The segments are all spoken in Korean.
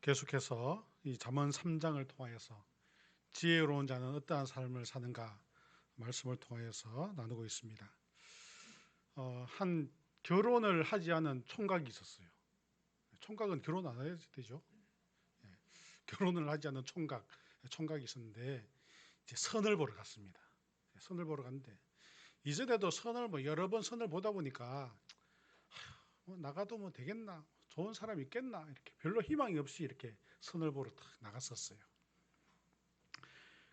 계속해서 이 잠언 3장을 통하여서 지혜로운 자는 어떠한 삶을 사는가 말씀을 통하여서 나누고 있습니다. 한 결혼을 하지 않은 총각이 있었어요. 총각은 결혼 안 해야 되죠. 결혼을 하지 않은 총각이 있었는데 이제 선을 보러 갔습니다. 선을 보러 갔는데 이전에도 선을 여러 번 선을 보다 보니까 나가도 뭐 되겠나, 좋은 사람이 있겠나 이렇게 별로 희망이 없이 이렇게 선을 보러 딱 나갔었어요.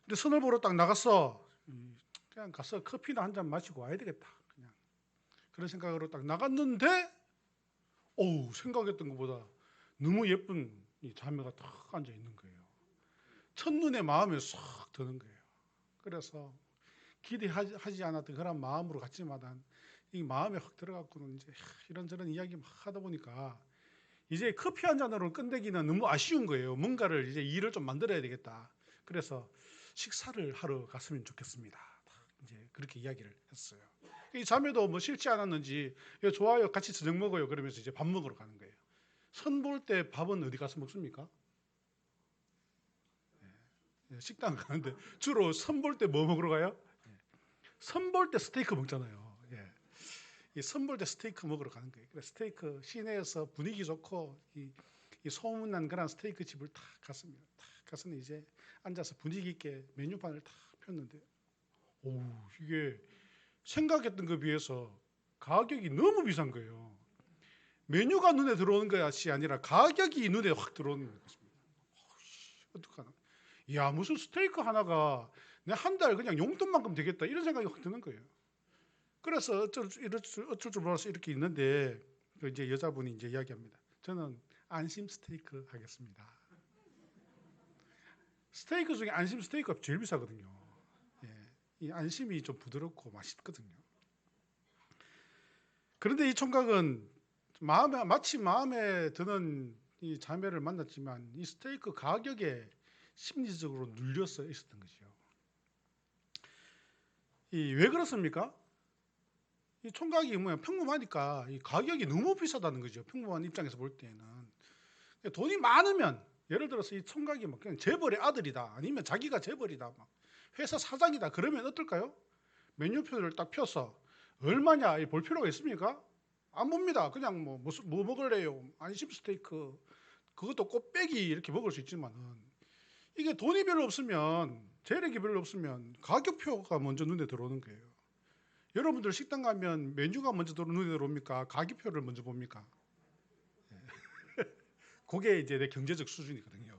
근데 선을 보러 딱 나갔어. 그냥 가서 커피나 한 잔 마시고 와야 되겠다. 그냥 그런 생각으로 딱 나갔는데, 생각했던 것보다 너무 예쁜 이 자매가 딱 앉아 있는 거예요. 첫눈에 마음에 쏙 드는 거예요. 그래서 기대하지 않았던 그런 마음으로 갔지만 이 마음에 확 들어갔고는 이제 이런저런 이야기 막 하다 보니까 이제 커피 한 잔으로 끝내기는 너무 아쉬운 거예요. 뭔가를 이제 일을 좀 만들어야 되겠다. 그래서 식사를 하러 갔으면 좋겠습니다. 이제 그렇게 이야기를 했어요. 이 자매도 뭐 싫지 않았는지 좋아요, 같이 저녁 먹어요. 그러면서 이제 밥 먹으러 가는 거예요. 선 볼 때 밥은 어디 가서 먹습니까? 식당 가는데 주로 선 볼 때 뭐 먹으러 가요? 선 볼 때 스테이크 먹잖아요. 이 선 볼 때 스테이크 먹으러 가는 거예요. 그래서 스테이크 시내에서 분위기 좋고 이 소문난 그런 스테이크 집을 탁 갔습니다. 탁 가서는 이제 앉아서 분위기 있게 메뉴판을 탁 폈는데, 이게 생각했던 것에 비해서 가격이 너무 비싼 거예요. 메뉴가 눈에 들어오는 것이 아니라 가격이 눈에 확 들어오는 것입니다. 어떡하나? 야, 무슨 스테이크 하나가 내 한 달 그냥 용돈만큼 되겠다 이런 생각이 확 드는 거예요. 그래서 어쩔 줄 몰라서 이렇게 있는데 이제 여자분이 이제 이야기합니다. 저는 안심 스테이크 하겠습니다. 스테이크 중에 안심 스테이크가 제일 비싸거든요. 이 안심이 좀 부드럽고 맛있거든요. 그런데 이 총각은 마치 마음에 드는 이 자매를 만났지만 이 스테이크 가격에 심리적으로 눌려서 있었던 거죠. 왜 그렇습니까? 이 총각이 평범하니까 이 가격이 너무 비싸다는 거죠. 평범한 입장에서 볼 때는. 돈이 많으면, 예를 들어서 이 총각이 그냥 재벌의 아들이다, 아니면 자기가 재벌이다, 회사 사장이다, 그러면 어떨까요? 메뉴표를 딱 펴서 얼마냐 볼 필요가 있습니까? 안 봅니다. 그냥 뭐 먹을래요? 안심 스테이크, 그것도 꽃배기 이렇게 먹을 수 있지만은, 이게 돈이 별로 없으면, 재력이 별로 없으면 가격표가 먼저 눈에 들어오는 거예요. 여러분들 식당 가면 메뉴가 먼저 눈에 들어옵니까? 가격표를 먼저 봅니까? 그게 이제 내 경제적 수준이거든요.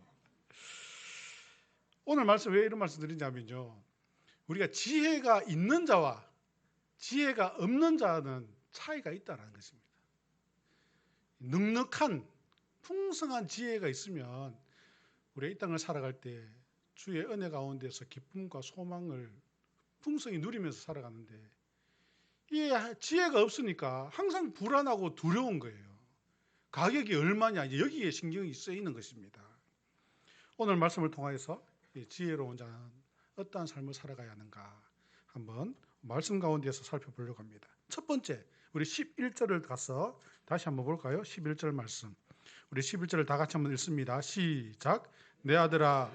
오늘 말씀 왜 이런 말씀 드리냐면요, 우리가 지혜가 있는 자와 지혜가 없는 자는 차이가 있다는 것입니다. 넉넉한 풍성한 지혜가 있으면 우리가 이 땅을 살아갈 때 주의 은혜 가운데서 기쁨과 소망을 풍성히 누리면서 살아가는데, 이 지혜가 없으니까 항상 불안하고 두려운 거예요. 가격이 얼마냐, 이제 여기에 신경이 쓰이는 것입니다. 오늘 말씀을 통하여서 지혜로운 자는 어떠한 삶을 살아가야 하는가 한번 말씀 가운데서 살펴보려고 합니다. 첫 번째, 우리 11절을 가서 다시 한번 볼까요? 11절 말씀. 우리 11절을 다 같이 한번 읽습니다. 시작. 내 아들아,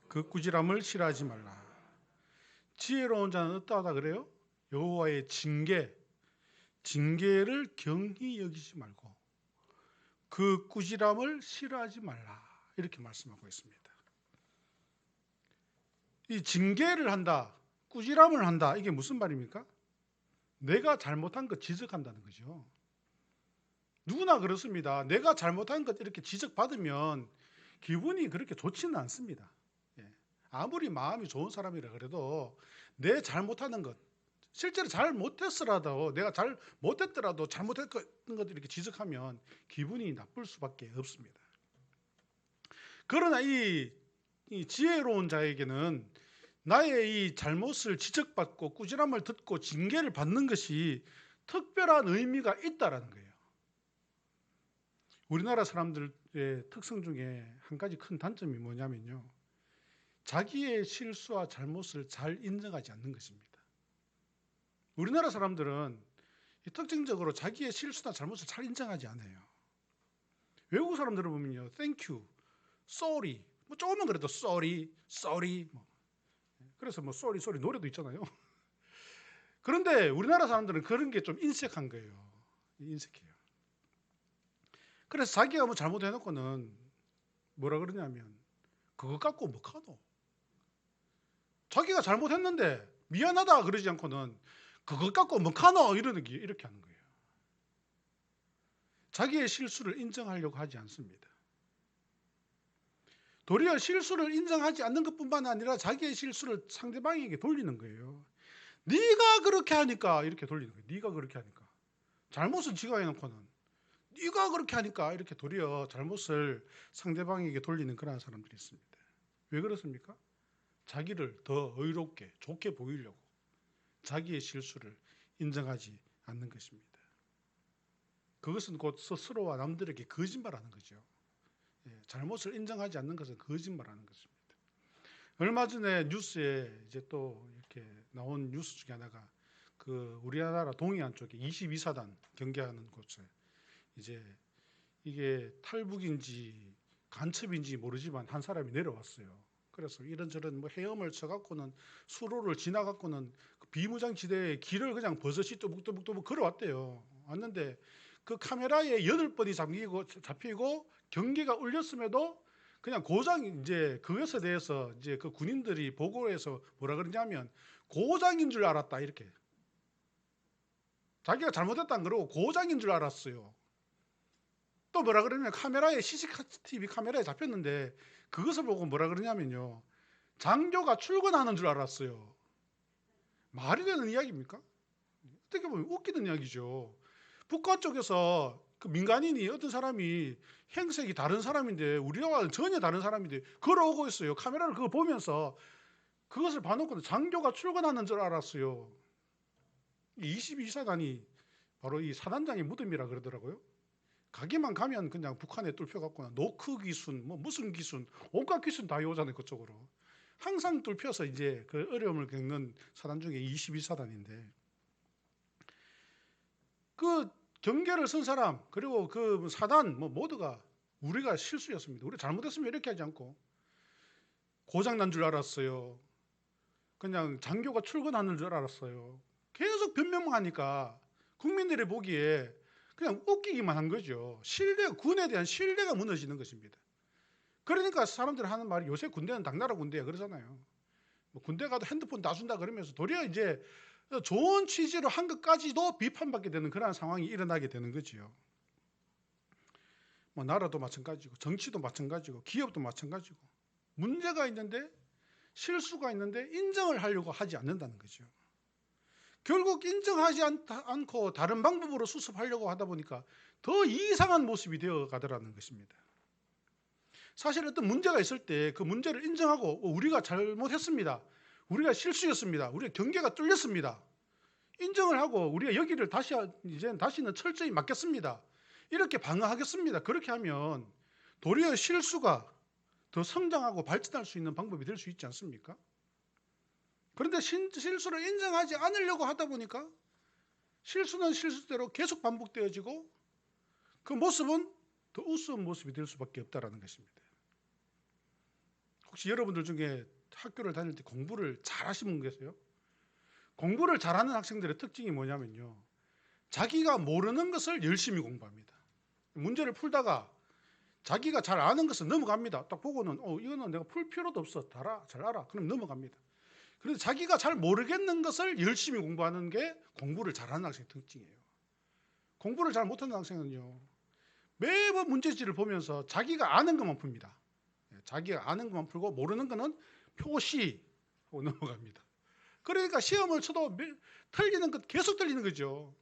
그 꾸지람을 싫어하지 말라. 지혜로운 자는 어떠하다 그래요? 여호와의 징계를 경히 여기지 말고 그 꾸지람을 싫어하지 말라, 이렇게 말씀하고 있습니다. 이 징계를 한다, 꾸지람을 한다, 이게 무슨 말입니까? 내가 잘못한 것 지적한다는 거죠. 누구나 그렇습니다. 내가 잘못한 것 이렇게 지적받으면 기분이 그렇게 좋지는 않습니다. 아무리 마음이 좋은 사람이라 그래도 내 잘못하는 것, 실제로 잘못했더라도, 내가 잘못했더라도 잘못했던 것 이렇게 지적하면 기분이 나쁠 수밖에 없습니다. 그러나 이 지혜로운 자에게는 나의 이 잘못을 지적받고 꾸지람을 듣고 징계를 받는 것이 특별한 의미가 있다라는 거예요. 우리나라 사람들의 특성 중에 한 가지 큰 단점이 뭐냐면요, 자기의 실수와 잘못을 잘 인정하지 않는 것입니다. 우리나라 사람들은 특징적으로 자기의 실수나 잘못을 잘 인정하지 않아요. 외국 사람들을 보면요, thank you, sorry, 뭐 조금만 그래도 sorry. 뭐. 그래서 뭐 sorry 노래도 있잖아요. 그런데 우리나라 사람들은 그런 게 좀 인색한 거예요. 인색해요. 그래서 자기가 뭐 잘못해놓고는 뭐라 그러냐면 그거 갖고 뭐 하노? 자기가 잘못했는데 미안하다 그러지 않고는 그거 갖고 뭐 하노? 이렇게 하는 거예요. 자기의 실수를 인정하려고 하지 않습니다. 도리어 실수를 인정하지 않는 것뿐만 아니라 자기의 실수를 상대방에게 돌리는 거예요. 네가 그렇게 하니까 이렇게 돌리는 거예요. 네가 그렇게 하니까. 잘못은 지가 해놓고는 네가 그렇게 하니까 이렇게 도리어 잘못을 상대방에게 돌리는 그런 사람들이 있습니다. 왜 그렇습니까? 자기를 더 의롭게 좋게 보이려고 자기의 실수를 인정하지 않는 것입니다. 그것은 곧 스스로와 남들에게 거짓말하는 거죠. 잘못을 인정하지 않는 것은 거짓말하는 것입니다. 얼마 전에 뉴스에 이제 또 이렇게 나온 뉴스 중에 하나가 그 우리나라 동해안 쪽에 22사단 경계하는 곳에 이제 이게 탈북인지 간첩인지 모르지만 한 사람이 내려왔어요. 그래서 이런저런 뭐 헤엄을 쳐갖고는 수로를 지나갖고는 그 비무장지대에 길을 그냥 버섯이 또북또북 걸어왔대요. 왔는데 그 카메라에 8번이 잡히고 경계가 울렸음에도 그냥 고장 이제 그것에 대해서 이제 그 군인들이 보고해서 뭐라 그러냐면 고장인 줄 알았다 이렇게. 자기가 잘못했다 안 그러고 고장인 줄 알았어요. 또 뭐라 그러냐면 카메라에 CCTV 카메라에 잡혔는데 그것을 보고 뭐라 그러냐면요. 장교가 출근하는 줄 알았어요. 말이 되는 이야기입니까? 어떻게 보면 웃기는 이야기죠. 북한 쪽에서 그 민간인이 어떤 사람이 행색이 다른 사람인데 우리와 전혀 다른 사람인데 걸어오고 있어요. 카메라를 그거 보면서 그것을 봐놓고 장교가 출근하는 줄 알았어요. 22사단이 바로 이 사단장의 무덤이라 그러더라고요. 가기만 가면 그냥 북한에 뚫혀갖고 노크 기순, 뭐 무슨 기순, 온갖 기순 다 오잖아요. 그쪽으로. 항상 뚫혀서 이제 그 어려움을 겪는 사단 중에 22사단인데 그 경계를 쓴 사람 그리고 그 사단 뭐 모두가 우리가 실수였습니다. 우리 잘못했으면 이렇게 하지 않고 고장 난 줄 알았어요. 그냥 장교가 출근하는 줄 알았어요. 계속 변명하니까 국민들이 보기에 그냥 웃기기만 한 거죠. 군에 대한 신뢰가 무너지는 것입니다. 그러니까 사람들이 하는 말이 요새 군대는 당나라 군대야 그러잖아요. 뭐 군대 가도 핸드폰 다 준다 그러면서 도리어 이제 좋은 취지로 한 것까지도 비판받게 되는 그런 상황이 일어나게 되는 거지요. 뭐 나라도 마찬가지고 정치도 마찬가지고 기업도 마찬가지고 문제가 있는데 실수가 있는데 인정을 하려고 하지 않는다는 거죠. 결국 인정하지 않고 다른 방법으로 수습하려고 하다 보니까 더 이상한 모습이 되어 가더라는 것입니다. 사실 어떤 문제가 있을 때 그 문제를 인정하고 우리가 잘못했습니다. 우리가 실수였습니다. 우리가 경계가 뚫렸습니다. 인정을 하고 우리가 여기를 다시는 철저히 막겠습니다. 이렇게 방어하겠습니다. 그렇게 하면 도리어 실수가 더 성장하고 발전할 수 있는 방법이 될 수 있지 않습니까? 그런데 실수를 인정하지 않으려고 하다 보니까 실수는 실수대로 계속 반복되어지고 그 모습은 더 우스운 모습이 될 수밖에 없다는 것입니다. 혹시 여러분들 중에 학교를 다닐 때 공부를 잘하시는 분 계세요? 공부를 잘하는 학생들의 특징이 뭐냐면요. 자기가 모르는 것을 열심히 공부합니다. 문제를 풀다가 자기가 잘 아는 것을 넘어갑니다. 딱 보고는 이거는 내가 풀 필요도 없어. 잘 알아. 그럼 넘어갑니다. 그런데 자기가 잘 모르겠는 것을 열심히 공부하는 게 공부를 잘하는 학생의 특징이에요. 공부를 잘 못하는 학생은요. 매번 문제지를 보면서 자기가 아는 것만 풉니다. 자기가 아는 것만 풀고 모르는 것은 표시하고 넘어갑니다. 그러니까 시험을 쳐도 틀리는 것 계속 틀리는 거죠.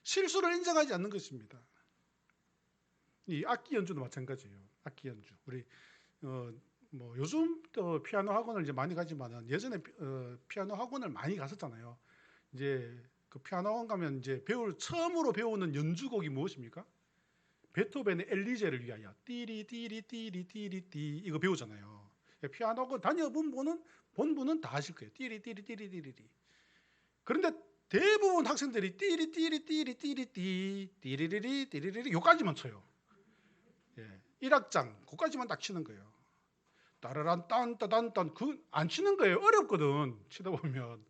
실수를 인정하지 않는 것입니다. 이 악기 연주도 마찬가지예요. 악기 연주. 우리 뭐 요즘 또 피아노 학원을 이제 많이 가지만은 예전에 피아노 학원을 많이 갔었잖아요. 이제 그 피아노 학원 가면 이제 처음으로 배우는 연주곡이 무엇입니까? 베토벤의 엘리제를 위하여 띠리 띠리 띠리 띠리 띠 이거 배우잖아요. 피아노 학원 다녀본 분은 다 아실 거예요. 띠리 띠리 띠리 띠리 띠. 그런데 대부분 학생들이 띠리 띠리 띠리 띠리 띠 띠리리리 띠리리리 요까지만 쳐요. 1악장 그까지만 딱 치는 거예요. 따라란 딴따단딴 그 안 치는 거예요. 어렵거든 치다 보면.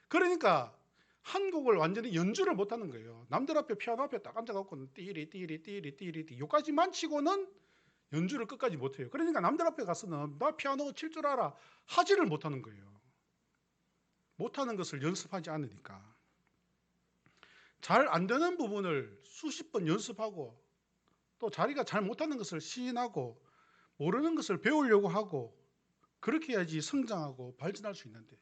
그러니까 한 곡을 완전히 연주를 못하는 거예요. 남들 앞에 피아노 앞에 딱 앉아갖고는 띠리 띠리 띠리 띠리 띠 요까지만 치고는 연주를 끝까지 못해요. 그러니까 남들 앞에 가서는 나 피아노 칠 줄 알아 하지를 못하는 거예요. 못하는 것을 연습하지 않으니까. 잘 안 되는 부분을 수십 번 연습하고 또 자기가 잘 못하는 것을 시인하고 모르는 것을 배우려고 하고 그렇게 해야지 성장하고 발전할 수 있는데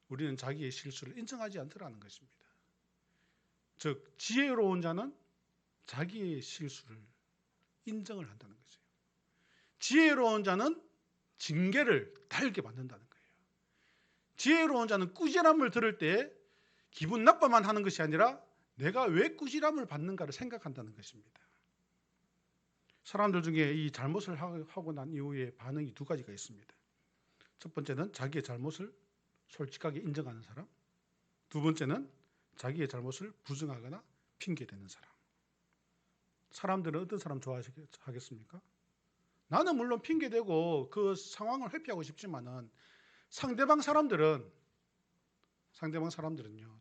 우리는 자기의 실수를 인정하지 않더라는 것입니다. 즉 지혜로운 자는 자기의 실수를 인정을 한다는 거죠. 지혜로운 자는 징계를 달게 받는다는 거예요. 지혜로운 자는 꾸지람을 들을 때 기분 나빠만 하는 것이 아니라 내가 왜 꾸지람을 받는가를 생각한다는 것입니다. 사람들 중에 이 잘못을 하고 난 이후에 반응이 두 가지가 있습니다. 첫 번째는 자기의 잘못을 솔직하게 인정하는 사람, 두 번째는 자기의 잘못을 부정하거나 핑계대는 사람. 사람들은 어떤 사람 좋아하겠습니까? 나는 물론 핑계대고 그 상황을 회피하고 싶지만은 상대방 사람들은요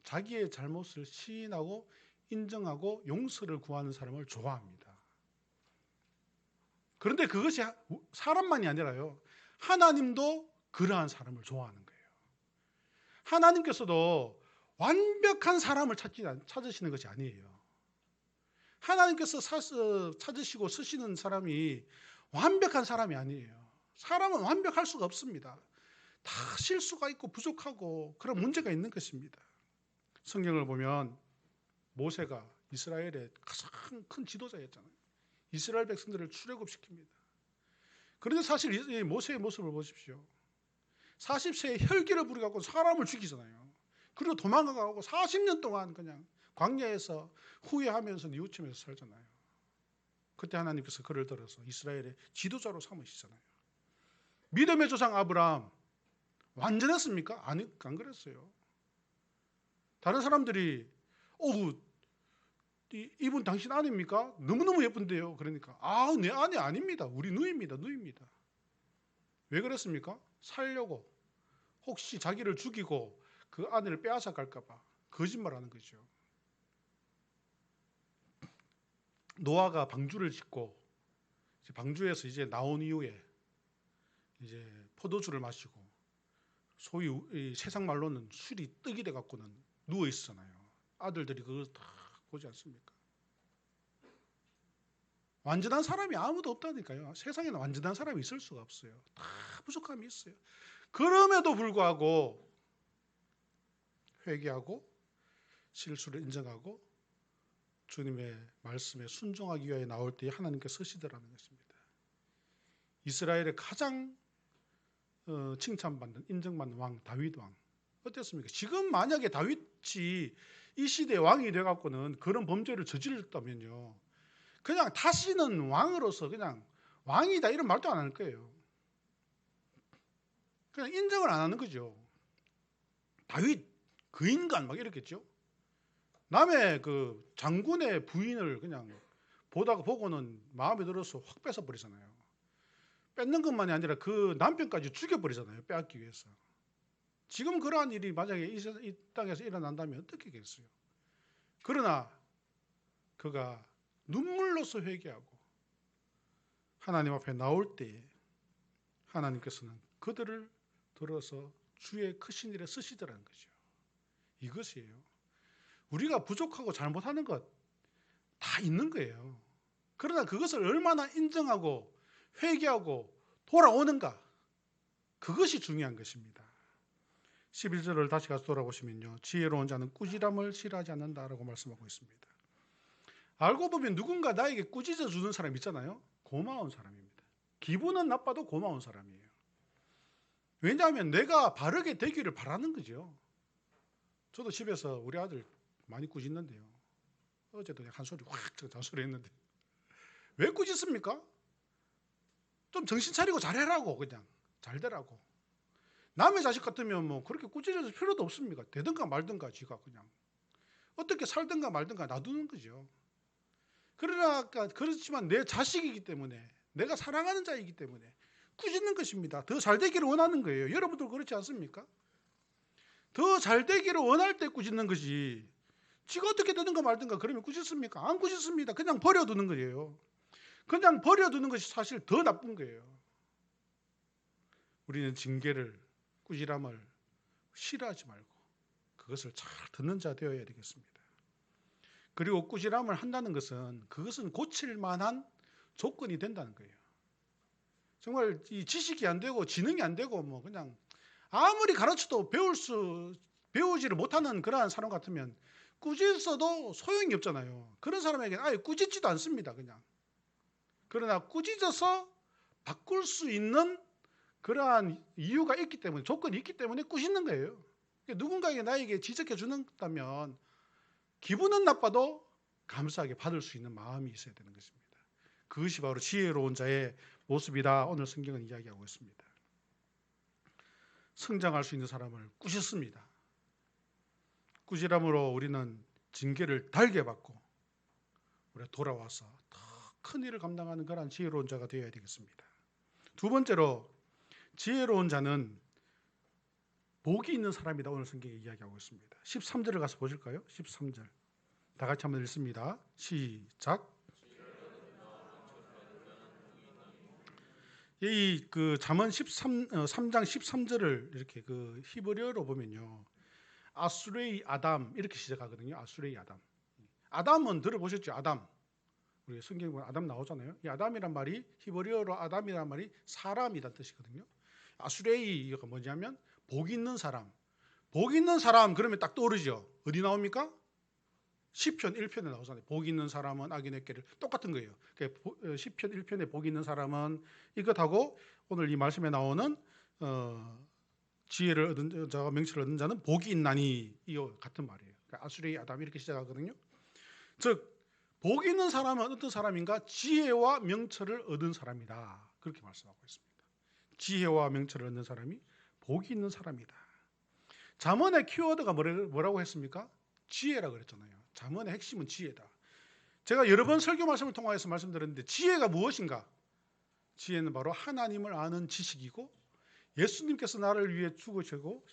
자기의 잘못을 시인하고 인정하고 용서를 구하는 사람을 좋아합니다. 그런데 그것이 사람만이 아니라요 하나님도 그러한 사람을 좋아하는 거예요. 하나님께서도 완벽한 사람을 찾으시는 것이 아니에요. 하나님께서 찾으시고 쓰시는 사람이 완벽한 사람이 아니에요. 사람은 완벽할 수가 없습니다. 다 실수가 있고 부족하고 그런 문제가 있는 것입니다. 성경을 보면 모세가 이스라엘의 가장 큰 지도자였잖아요. 이스라엘 백성들을 출애굽시킵니다. 그런데 사실 이 모세의 모습을 보십시오. 40세에 혈기를 부려갖고 사람을 죽이잖아요. 그리고 도망가고 40년 동안 그냥 광야에서 후회하면서 뉘우치면서 살잖아요. 그때 하나님께서 그를 들어서 이스라엘의 지도자로 삼으시잖아요. 믿음의 조상 아브라함 완전했습니까? 아니, 안 그랬어요. 다른 사람들이 이분 당신 아내입니까? 너무너무 예쁜데요. 그러니까 내 아내 아닙니다. 우리 누이입니다. 왜 그랬습니까? 살려고. 혹시 자기를 죽이고 그 아내를 빼앗아 갈까 봐 거짓말하는 거죠. 노아가 방주를 짓고 방주에서 이제 나온 이후에 이제 포도주를 마시고 소위 세상 말로는 술이 떡이 돼 갖고는 누워 있었잖아요. 아들들이 그걸 다 보지 않습니까? 완전한 사람이 아무도 없다니까요. 세상에는 완전한 사람이 있을 수가 없어요. 다 부족함이 있어요. 그럼에도 불구하고 회개하고 실수를 인정하고 주님의 말씀에 순종하기 위하여 나올 때 하나님께 서시더라는 것입니다. 이스라엘의 가장 칭찬받는 인정받는 왕 다윗 왕 어땠습니까? 지금 만약에 다윗이 이 시대의 왕이 돼갖고는 그런 범죄를 저질렀다면요 그냥 다시는 왕으로서 그냥 왕이다 이런 말도 안 할 거예요. 그냥 인정을 안 하는 거죠. 다윗 그 인간 막 이랬겠죠. 남의 그 장군의 부인을 그냥 보고는 마음에 들어서 확 뺏어버리잖아요. 뺏는 것만이 아니라 그 남편까지 죽여버리잖아요. 빼앗기 위해서. 지금 그러한 일이 만약에 이 땅에서 일어난다면 어떻게 하겠어요? 그러나 그가 눈물로서 회개하고 하나님 앞에 나올 때에 하나님께서는 그들을 들어서 주의 크신 일에 쓰시더라는 거죠. 이것이에요. 우리가 부족하고 잘못하는 것 다 있는 거예요. 그러나 그것을 얼마나 인정하고 회개하고 돌아오는가 그것이 중요한 것입니다. 11절을 다시 가서 돌아보시면요. 지혜로운 자는 꾸지람을 싫어하지 않는다라고 말씀하고 있습니다. 알고 보면 누군가 나에게 꾸짖어 주는 사람 있잖아요. 고마운 사람입니다. 기분은 나빠도 고마운 사람이에요. 왜냐하면 내가 바르게 되기를 바라는 거죠. 저도 집에서 우리 아들 많이 꾸짖는데요. 어제도 한 소리 확 잔소리 했는데 왜 꾸짖습니까? 좀 정신 차리고 잘해라고 그냥 잘 되라고. 남의 자식 같으면 뭐 그렇게 꾸짖을 필요도 없습니까? 되든가 말든가 지가 그냥 어떻게 살든가 말든가 놔두는 거죠. 그러나 그렇지만 내 자식이기 때문에, 내가 사랑하는 자이기 때문에 꾸짖는 것입니다. 더 잘 되기를 원하는 거예요. 여러분들 그렇지 않습니까? 더 잘 되기를 원할 때 꾸짖는 것이, 지가 어떻게 되든가 말든가 그러면 꾸짖습니까? 안 꾸짖습니다. 그냥 버려두는 거예요. 그냥 버려두는 것이 사실 더 나쁜 거예요. 우리는 징계를, 꾸지람을 싫어하지 말고 그것을 잘 듣는 자 되어야 되겠습니다. 그리고 꾸지람을 한다는 것은 그것은 고칠 만한 조건이 된다는 거예요. 정말 이 지식이 안 되고 지능이 안 되고 뭐 그냥 아무리 가르쳐도 배우지를 못하는 그러한 사람 같으면 꾸짖어도 소용이 없잖아요. 그런 사람에게는 아예 꾸짖지도 않습니다. 그냥. 그러나 꾸짖어서 바꿀 수 있는 그러한 이유가 있기 때문에, 조건이 있기 때문에 꾸짖는 거예요. 누군가에게 나에게 지적해 준다면 기분은 나빠도 감사하게 받을 수 있는 마음이 있어야 되는 것입니다. 그것이 바로 지혜로운 자의 모습이다. 오늘 성경은 이야기하고 있습니다. 성장할 수 있는 사람을 꾸짖습니다. 꾸지람으로 우리는 징계를 달게 받고 우리가 돌아와서 더 큰 일을 감당하는 그런 지혜로운 자가 되어야 되겠습니다. 두 번째로, 지혜로운 자는 복이 있는 사람이다. 오늘 성경에 이야기하고 있습니다. 13절을 가서 보실까요? 13절. 다 같이 한번 읽습니다. 시작. 이 잠언 3장 13절을 이렇게 히브리어로 보면요, 아수레이 아담 이렇게 시작하거든요. 아수레이 아담. 아담은 들어보셨죠? 아담. 우리 성경에 보면 아담 나오잖아요. 이 아담이란 말이, 히브리어로 아담이란 말이 사람이란 뜻이거든요. 아수레이가 뭐냐면 복 있는 사람. 복 있는 사람 그러면 딱 떠오르죠. 어디 나옵니까? 시편 1편에 나오잖아요. 복 있는 사람은 악인에게를, 똑같은 거예요. 시편 1편에 복 있는 사람은 이것하고 오늘 이 말씀에 나오는 지혜를 얻은 자와 명철을 얻은 자는 복이 있나니, 이거 같은 말이에요. 그러니까 아수레이 아담 이렇게 시작하거든요. 즉 복 있는 사람은 어떤 사람인가? 지혜와 명철을 얻은 사람이다. 그렇게 말씀하고 있습니다. 지혜와 명철을 얻는 사람이 복이 있는 사람이다. 잠언의 키워드가 뭐라고 했습니까? 지혜라고 그랬잖아요. 잠언의 핵심은 지혜다. 제가 여러 번 설교 말씀을 통해서 말씀드렸는데, 지혜가 무엇인가? 지혜는 바로 하나님을 아는 지식이고, 예수님께서 나를 위해 죽으시고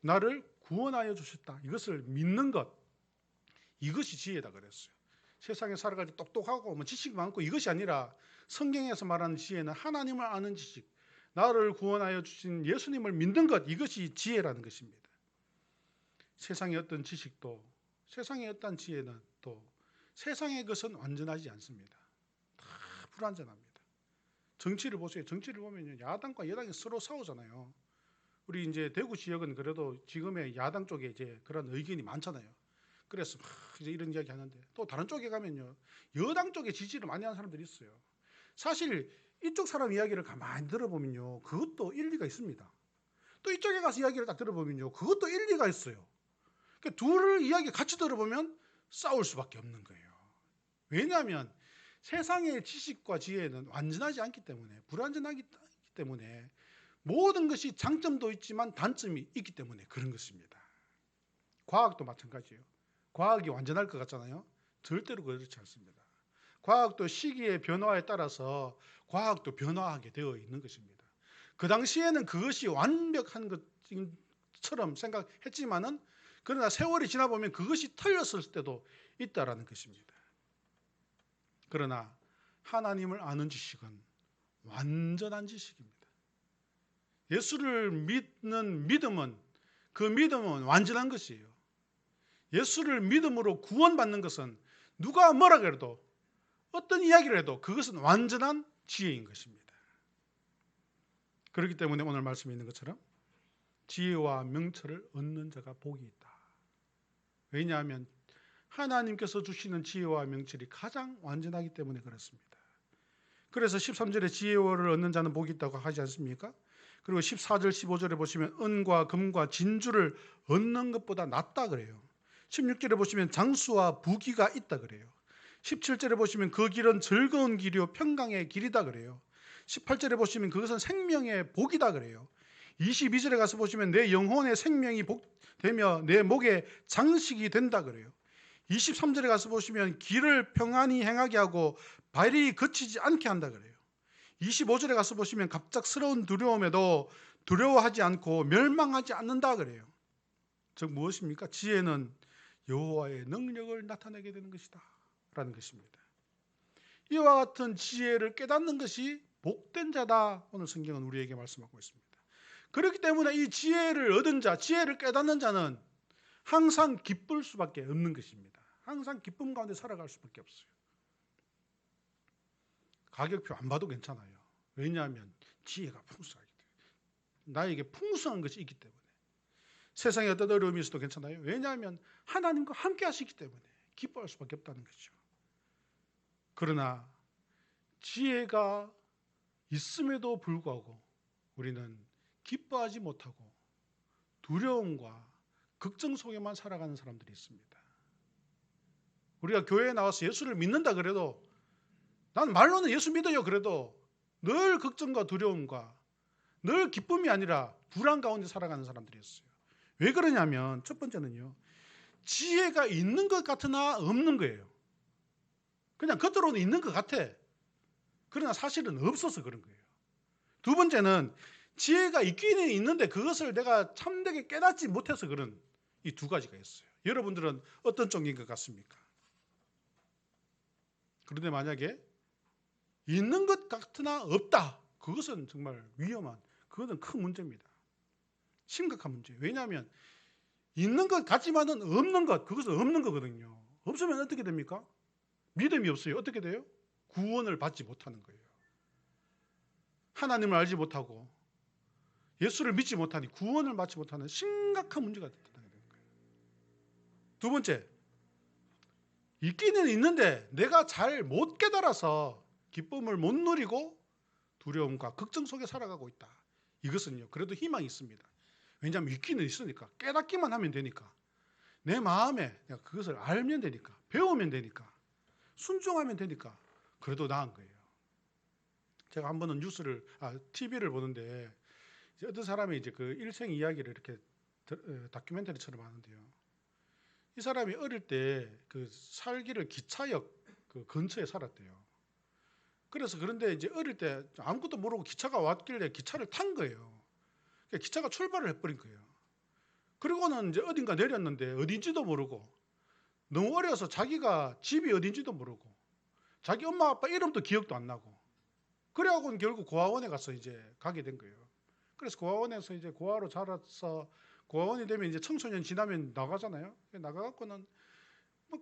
나를 구원하여 주셨다, 이것을 믿는 것, 이것이 지혜다 그랬어요. 세상에 살아갈 때 똑똑하고 지식이 많고 이것이 아니라, 성경에서 말하는 지혜는 하나님을 아는 지식, 나를 구원하여 주신 예수님을 믿는 것, 이것이 지혜라는 것입니다. 세상의 어떤 지식도, 세상의 어떤 지혜는 또 세상의 것은 완전하지 않습니다. 다 불완전합니다. 정치를 보세요. 정치를 보면 야당과 여당이 서로 싸우잖아요. 우리 이제 대구 지역은 그래도 지금의 야당 쪽에 이제 그런 의견이 많잖아요. 그래서 이제 이런 이야기 하는데, 또 다른 쪽에 가면요, 여당 쪽에 지지를 많이 하는 사람들이 있어요. 사실 이쪽 사람 이야기를 가만히 들어보면요, 그것도 일리가 있습니다. 또 이쪽에 가서 이야기를 딱 들어보면요, 그것도 일리가 있어요. 그러니까 둘을 이야기 같이 들어보면 싸울 수밖에 없는 거예요. 왜냐하면 세상의 지식과 지혜는 완전하지 않기 때문에, 불완전하기 때문에, 모든 것이 장점도 있지만 단점이 있기 때문에 그런 것입니다. 과학도 마찬가지예요. 과학이 완전할 것 같잖아요. 절대로 그렇지 않습니다. 과학도 시기의 변화에 따라서 과학도 변화하게 되어 있는 것입니다. 그 당시에는 그것이 완벽한 것처럼 생각했지만은, 그러나 세월이 지나 보면 그것이 틀렸을 때도 있다라는 것입니다. 그러나 하나님을 아는 지식은 완전한 지식입니다. 예수를 믿는 믿음은, 그 믿음은 완전한 것이에요. 예수를 믿음으로 구원받는 것은 누가 뭐라 그래도, 어떤 이야기를 해도 그것은 완전한 지혜인 것입니다. 그렇기 때문에 오늘 말씀에 있는 것처럼 지혜와 명철을 얻는 자가 복이 있다. 왜냐하면 하나님께서 주시는 지혜와 명철이 가장 완전하기 때문에 그렇습니다. 그래서 13절에 지혜를 얻는 자는 복이 있다고 하지 않습니까? 그리고 14절 15절에 보시면 은과 금과 진주를 얻는 것보다 낫다 그래요. 16절에 보시면 장수와 부귀가 있다 그래요. 17절에 보시면 그 길은 즐거운 길이요 평강의 길이다 그래요. 18절에 보시면 그것은 생명의 복이다 그래요. 22절에 가서 보시면 내 영혼의 생명이 복되며 내 목에 장식이 된다 그래요. 23절에 가서 보시면 길을 평안히 행하게 하고 발이 거치지 않게 한다 그래요. 25절에 가서 보시면 갑작스러운 두려움에도 두려워하지 않고 멸망하지 않는다 그래요. 즉 무엇입니까? 지혜는 여호와의 능력을 나타내게 되는 것이다 라는 것입니다. 이와 같은 지혜를 깨닫는 것이 복된 자다, 오늘 성경은 우리에게 말씀하고 있습니다. 그렇기 때문에 이 지혜를 얻은 자, 지혜를 깨닫는 자는 항상 기쁠 수밖에 없는 것입니다. 항상 기쁨 가운데 살아갈 수밖에 없어요. 가격표 안 봐도 괜찮아요. 왜냐하면 지혜가 풍성하기 때문에, 나에게 풍성한 것이 있기 때문에. 세상에 어떤 어려움이 있어도 괜찮아요. 왜냐하면 하나님과 함께 하시기 때문에 기뻐할 수밖에 없다는 것이죠. 그러나 지혜가 있음에도 불구하고 우리는 기뻐하지 못하고 두려움과 걱정 속에만 살아가는 사람들이 있습니다. 우리가 교회에 나와서 예수를 믿는다 그래도, 난 말로는 예수 믿어요 그래도 늘 걱정과 두려움과 늘 기쁨이 아니라 불안 가운데 살아가는 사람들이 있어요. 왜 그러냐면 첫 번째는요, 지혜가 있는 것 같으나 없는 거예요. 그냥 겉으로는 있는 것 같아. 그러나 사실은 없어서 그런 거예요. 두 번째는 지혜가 있기는 있는데 그것을 내가 참되게 깨닫지 못해서 그런, 이 두 가지가 있어요. 여러분들은 어떤 쪽인 것 같습니까? 그런데 만약에 있는 것 같으나 없다, 그것은 정말 위험한, 그것은 큰 문제입니다. 심각한 문제예요. 왜냐하면 있는 것 같지만은 없는 것, 그것은 없는 거거든요. 없으면 어떻게 됩니까? 믿음이 없어요. 어떻게 돼요? 구원을 받지 못하는 거예요. 하나님을 알지 못하고 예수를 믿지 못하니 구원을 받지 못하는 심각한 문제가 나타나게 되는 거예요. 두 번째, 있기는 있는데 내가 잘 못 깨달아서 기쁨을 못 누리고 두려움과 걱정 속에 살아가고 있다. 이것은요, 그래도 희망이 있습니다. 왜냐하면 있기는 있으니까, 깨닫기만 하면 되니까, 내 마음에 내가 그것을 알면 되니까, 배우면 되니까, 순종하면 되니까 그래도 나은 거예요. 제가 한 번은 TV를 보는데 어떤 사람이 이제 그 일생 이야기를 이렇게 다큐멘터리처럼 하는데요. 이 사람이 어릴 때 그 살기를 기차역 그 근처에 살았대요. 그래서 그런데 이제 어릴 때 아무것도 모르고 기차가 왔길래 기차를 탄 거예요. 그러니까 기차가 출발을 해버린 거예요. 그리고는 이제 어딘가 내렸는데 어딘지도 모르고, 너무 어려서 자기가 집이 어딘지도 모르고, 자기 엄마 아빠 이름도 기억도 안 나고, 그래갖고는 결국 고아원에 가서 이제 가게 된 거예요. 그래서 고아원에서 이제 고아로 자라서, 고아원이 되면 이제 청소년 지나면 나가잖아요. 나가갖고는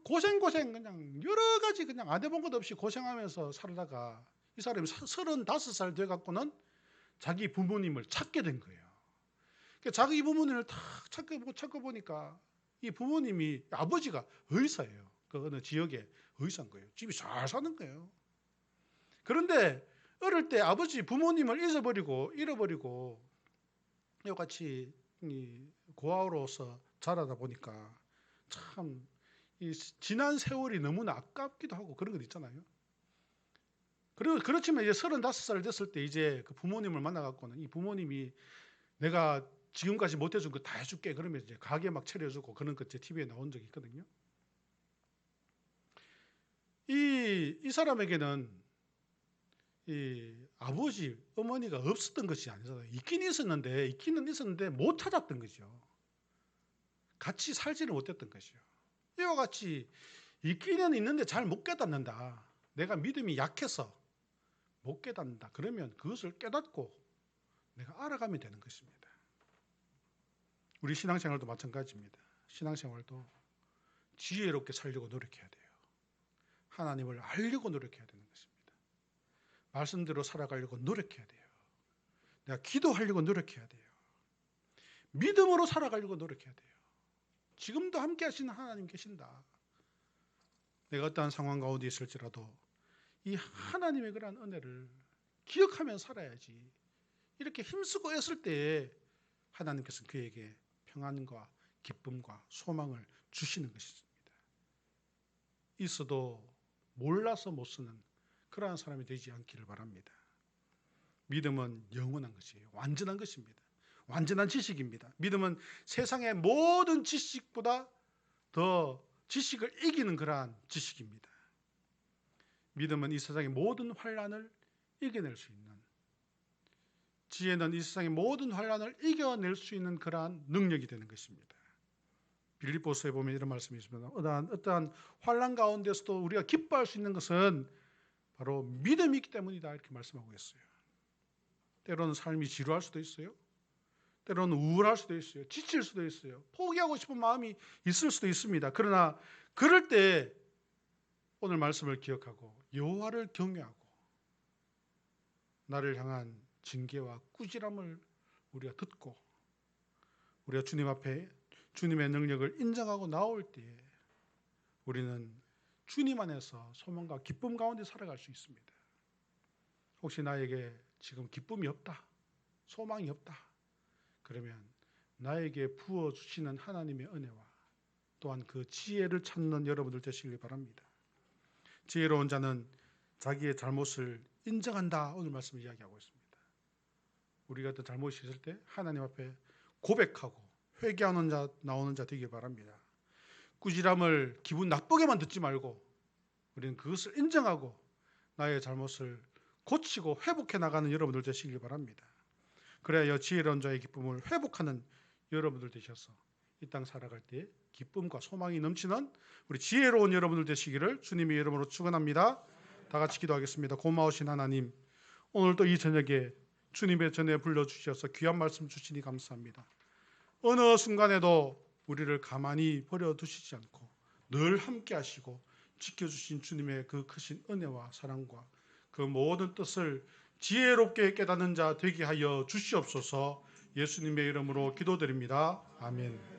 고생 그냥 여러 가지 그냥 안 해본 것 없이 고생하면서 살다가 이 사람이 35살 돼갖고는 자기 부모님을 찾게 된 거예요. 그러니까 자기 부모님을 다 찾고 보니까 이 부모님이, 아버지가 의사예요. 그 어느 지역에 의사인 거예요. 집이 잘 사는 거예요. 그런데 어릴 때 아버지 부모님을 잃어버리고 이같이 고아로서 자라다 보니까 참 이 지난 세월이 너무나 아깝기도 하고 그런 것 있잖아요. 그리고 그렇지만 이제 35살 됐을 때 이제 그 부모님을 만나갖고는 이 부모님이 내가 지금까지 못 해준 거 다 해줄게, 그러면 이제 가게 막 차려주고 그런 것 제 TV에 나온 적이 있거든요. 이 사람에게는 이 아버지, 어머니가 없었던 것이 아니잖아요. 있기는 있었는데 못 찾았던 거죠. 같이 살지를 못했던 것이요. 이와 같이 있기는 있는데 잘 못 깨닫는다. 내가 믿음이 약해서 못 깨닫는다. 그러면 그것을 깨닫고 내가 알아가면 되는 것입니다. 우리 신앙생활도 마찬가지입니다. 신앙생활도 지혜롭게 살려고 노력해야 돼요. 하나님을 알려고 노력해야 되는 것입니다. 말씀대로 살아가려고 노력해야 돼요. 내가 기도하려고 노력해야 돼요. 믿음으로 살아가려고 노력해야 돼요. 지금도 함께 하시는 하나님 계신다. 내가 어떠한 상황 가운데 있을지라도 이 하나님의 그러한 은혜를 기억하며 살아야지. 이렇게 힘쓰고 애쓸 때에 하나님께서는 그에게 평안과 기쁨과 소망을 주시는 것입니다. 있어도 몰라서 못 쓰는 그러한 사람이 되지 않기를 바랍니다. 믿음은 영원한 것이에요. 완전한 것입니다. 완전한 지식입니다. 믿음은 세상의 모든 지식보다 더 지식을 이기는 그러한 지식입니다. 믿음은 이 세상의 모든 환난을 이겨낼 수 있는, 지혜는 이 세상의 모든 환난을 이겨낼 수 있는 그러한 능력이 되는 것입니다. 빌립보서에 보면 이런 말씀이 있습니다. 어떠한 환난 가운데서도 우리가 기뻐할 수 있는 것은 바로 믿음이 있기 때문이다, 이렇게 말씀하고 있어요. 때로는 삶이 지루할 수도 있어요. 때로는 우울할 수도 있어요. 지칠 수도 있어요. 포기하고 싶은 마음이 있을 수도 있습니다. 그러나 그럴 때 오늘 말씀을 기억하고 여호와를 경외하고 나를 향한 징계와 꾸지람을 우리가 듣고 우리가 주님 앞에 주님의 능력을 인정하고 나올 때에 우리는 주님 안에서 소망과 기쁨 가운데 살아갈 수 있습니다. 혹시 나에게 지금 기쁨이 없다, 소망이 없다, 그러면 나에게 부어주시는 하나님의 은혜와 또한 그 지혜를 찾는 여러분들 되시길 바랍니다. 지혜로운 자는 자기의 잘못을 인정한다, 오늘 말씀을 이야기하고 있습니다. 우리가 어떤 잘못이 있을 때 하나님 앞에 고백하고 회개하는 자, 나오는 자 되길 바랍니다. 꾸지람을 기분 나쁘게만 듣지 말고 우리는 그것을 인정하고 나의 잘못을 고치고 회복해 나가는 여러분들 되시길 바랍니다. 그래야 지혜로운 자의 기쁨을 회복하는 여러분들 되셔서 이 땅 살아갈 때 기쁨과 소망이 넘치는 우리 지혜로운 여러분들 되시기를 주님의 이름으로 축원합니다. 다 같이 기도하겠습니다. 고마우신 하나님, 오늘도 이 저녁에 주님의 전에 불러주셔서 귀한 말씀 주시니 감사합니다. 어느 순간에도 우리를 가만히 버려두시지 않고 늘 함께 하시고 지켜주신 주님의 그 크신 은혜와 사랑과 그 모든 뜻을 지혜롭게 깨닫는 자 되게 하여 주시옵소서. 예수님의 이름으로 기도드립니다. 아멘.